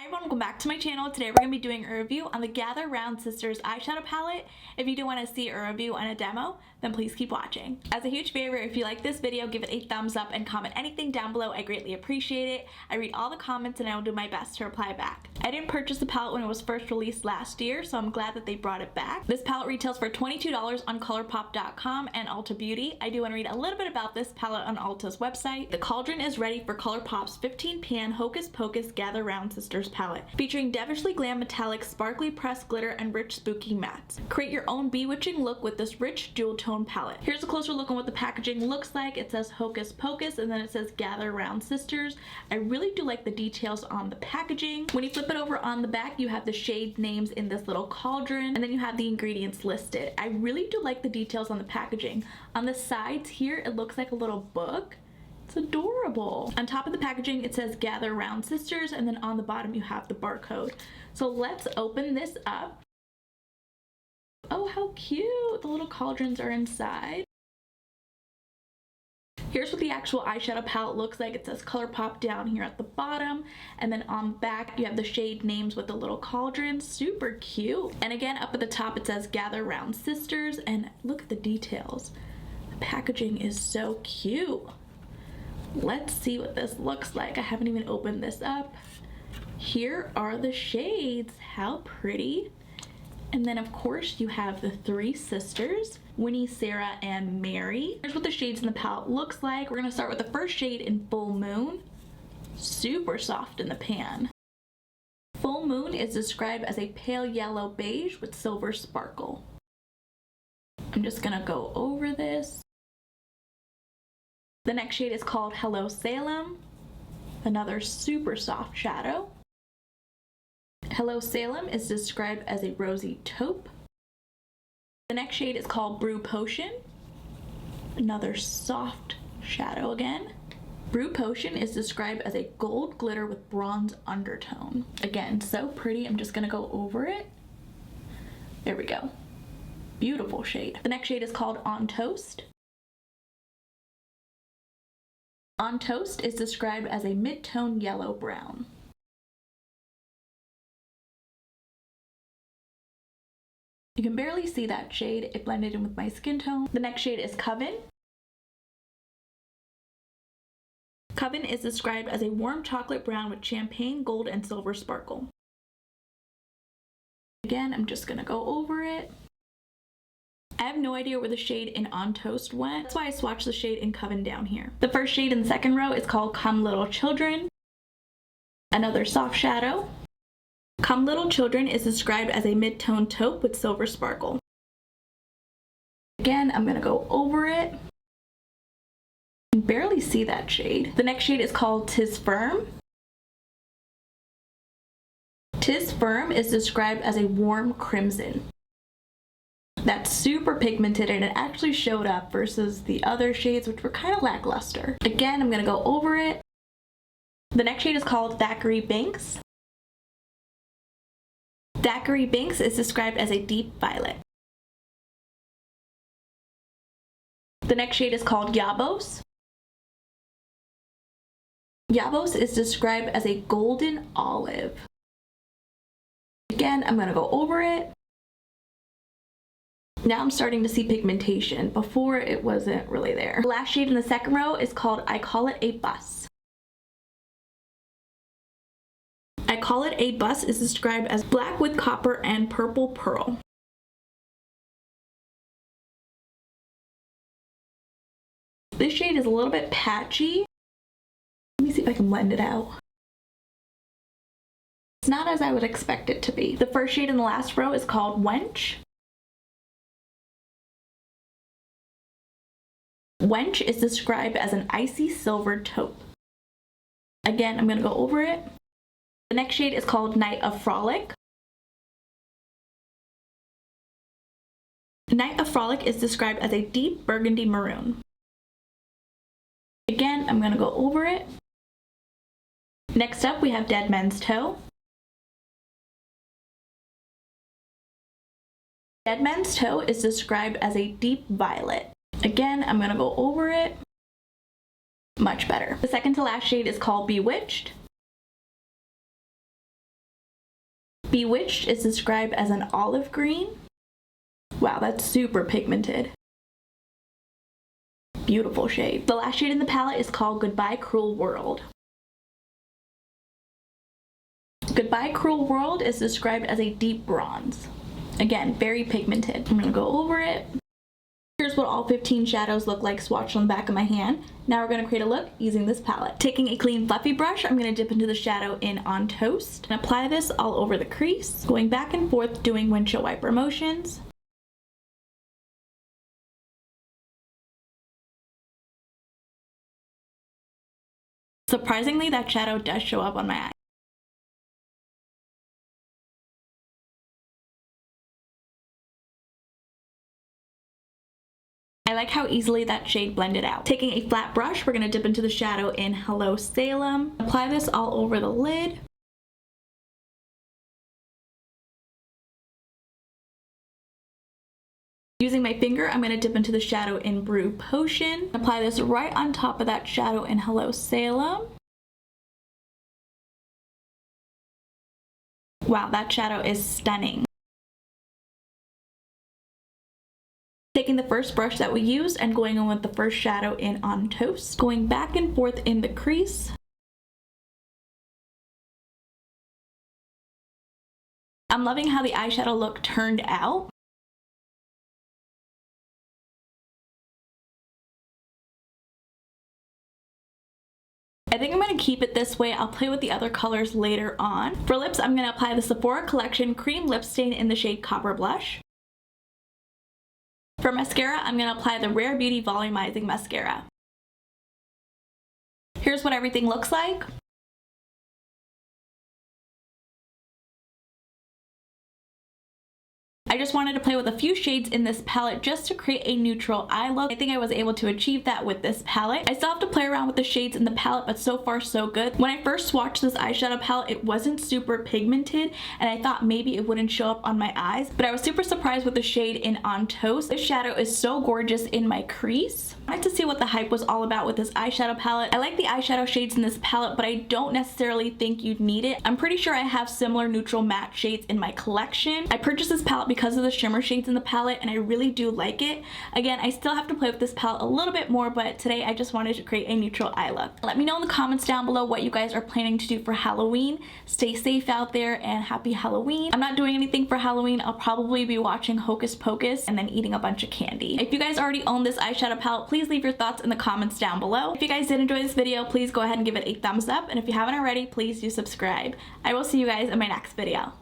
Hi everyone, welcome back to my channel. Today we're going to be doing a review on the Gather Round Sisters eyeshadow palette. If you do want to see a review and a demo, then please keep watching. As a huge favor, if you like this video, give it a thumbs up and comment anything down below. I greatly appreciate it. I read all the comments and I will do my best to reply back. I didn't purchase the palette when it was first released last year, so I'm glad that they brought it back. This palette retails for $22 on ColourPop.com and Ulta Beauty. I do want to read a little bit about this palette on Ulta's website. The cauldron is ready for ColourPop's 15-pan Hocus Pocus Gather Round Sisters palette, featuring devilishly glam metallic, sparkly pressed glitter, and rich spooky mattes. Create your own bewitching look with this rich jewel tone palette. Here's a closer look on what the packaging looks like. It says Hocus Pocus and then it says Gather Round Sisters. I really do like the details on the packaging. When you flip it over on the back, you have the shade names in this little cauldron and then you have the ingredients listed. I really do like the details on the packaging. On the sides here, it looks like a little book. It's adorable. On top of the packaging, it says Gather Round Sisters, and then on the bottom you have the barcode. So let's open this up. Oh, how cute. The little cauldrons are inside. Here's what the actual eyeshadow palette looks like. It says ColourPop down here at the bottom, and then on the back you have the shade names with the little cauldrons. Super cute. And again, up at the top it says Gather Round Sisters, and look at the details. The packaging is so cute. Let's see what this looks like. I haven't even opened this up. Here are the shades. How pretty. And then of course you have the three sisters, Winnie, Sarah, and Mary. Here's what the shades in the palette looks like. We're gonna start with the first shade in Full Moon. Super soft in the pan. Full Moon is described as a pale yellow beige with silver sparkle. I'm just gonna go over this. The next shade is called Hello Salem, another super soft shadow. Hello Salem is described as a rosy taupe. The next shade is called Brew Potion, another soft shadow again. Brew Potion is described as a gold glitter with bronze undertone. Again, so pretty. I'm just gonna go over it. There we go. Beautiful shade. The next shade is called On Toast. On Toast is described as a mid-tone yellow-brown. You can barely see that shade. It blended in with my skin tone. The next shade is Coven. Coven is described as a warm chocolate brown with champagne, gold, and silver sparkle. Again, I'm just gonna go over it. I have no idea where the shade in On Toast went. That's why I swatched the shade in Coven down here. The first shade in the second row is called Come Little Children. Another soft shadow. Come Little Children is described as a mid-tone taupe with silver sparkle. Again, I'm gonna go over it. You can barely see that shade. The next shade is called Tis Firm. Tis Firm is described as a warm crimson. That's super pigmented and it actually showed up versus the other shades which were kind of lackluster. Again, I'm gonna go over it. The next shade is called Thackeray Binks. Thackeray Binks is described as a deep violet. The next shade is called Yabos. Yabos is described as a golden olive. Again, I'm gonna go over it. Now I'm starting to see pigmentation. Before it wasn't really there. The last shade in the second row is called I Call It a Bus. I Call It a Bus is described as black with copper and purple pearl. This shade is a little bit patchy. Let me see if I can blend it out. It's not as I would expect it to be. The first shade in the last row is called Wench. Wench is described as an icy silver taupe. Again, I'm going to go over it. The next shade is called Night of Frolic. Night of Frolic is described as a deep burgundy maroon. Again, I'm going to go over it. Next up, we have Dead Man's Toe. Dead Man's Toe is described as a deep violet. Again, I'm gonna go over it. Much better. The second to last shade is called Bewitched. Bewitched is described as an olive green. Wow, that's super pigmented. Beautiful shade. The last shade in the palette is called Goodbye Cruel World. Goodbye Cruel World is described as a deep bronze. Again, very pigmented. I'm gonna go over it. Here's what all 15 shadows look like swatched on the back of my hand. Now we're gonna create a look using this palette. Taking a clean fluffy brush, I'm gonna dip into the shadow in On Toast and apply this all over the crease, going back and forth doing windshield wiper motions. Surprisingly, that shadow does show up on my eye. I like how easily that shade blended out. Taking a flat brush, we're going to dip into the shadow in Hello Salem. Apply this all over the lid. Using my finger, I'm going to dip into the shadow in Brew Potion. Apply this right on top of that shadow in Hello Salem. Wow, that shadow is stunning. Taking the first brush that we used and going in with the first shadow in On Toast, going back and forth in the crease. I'm loving how the eyeshadow look turned out. I think I'm going to keep it this way. I'll play with the other colors later on. For lips, I'm going to apply the Sephora Collection Cream Lip Stain in the shade Copper Blush. For mascara, I'm going to apply the Rare Beauty Volumizing Mascara. Here's what everything looks like. I just wanted to play with a few shades in this palette just to create a neutral eye look. I think I was able to achieve that with this palette. I still have to play around with the shades in the palette, but so far so good. When I first swatched this eyeshadow palette, it wasn't super pigmented, and I thought maybe it wouldn't show up on my eyes, but I was super surprised with the shade in On Toast. This shadow is so gorgeous in my crease. I wanted to see what the hype was all about with this eyeshadow palette. I like the eyeshadow shades in this palette, but I don't necessarily think you'd need it. I'm pretty sure I have similar neutral matte shades in my collection. I purchased this palette because of the shimmer shades in the palette, and I really do like it. Again, I still have to play with this palette a little bit more, but today I just wanted to create a neutral eye look. Let me know in the comments down below what you guys are planning to do for Halloween. Stay safe out there and happy Halloween. I'm not doing anything for Halloween. I'll probably be watching Hocus Pocus and then eating a bunch of candy. If you guys already own this eyeshadow palette, please leave your thoughts in the comments down below. If you guys did enjoy this video, please go ahead and give it a thumbs up, and if you haven't already, please do subscribe. I will see you guys in my next video.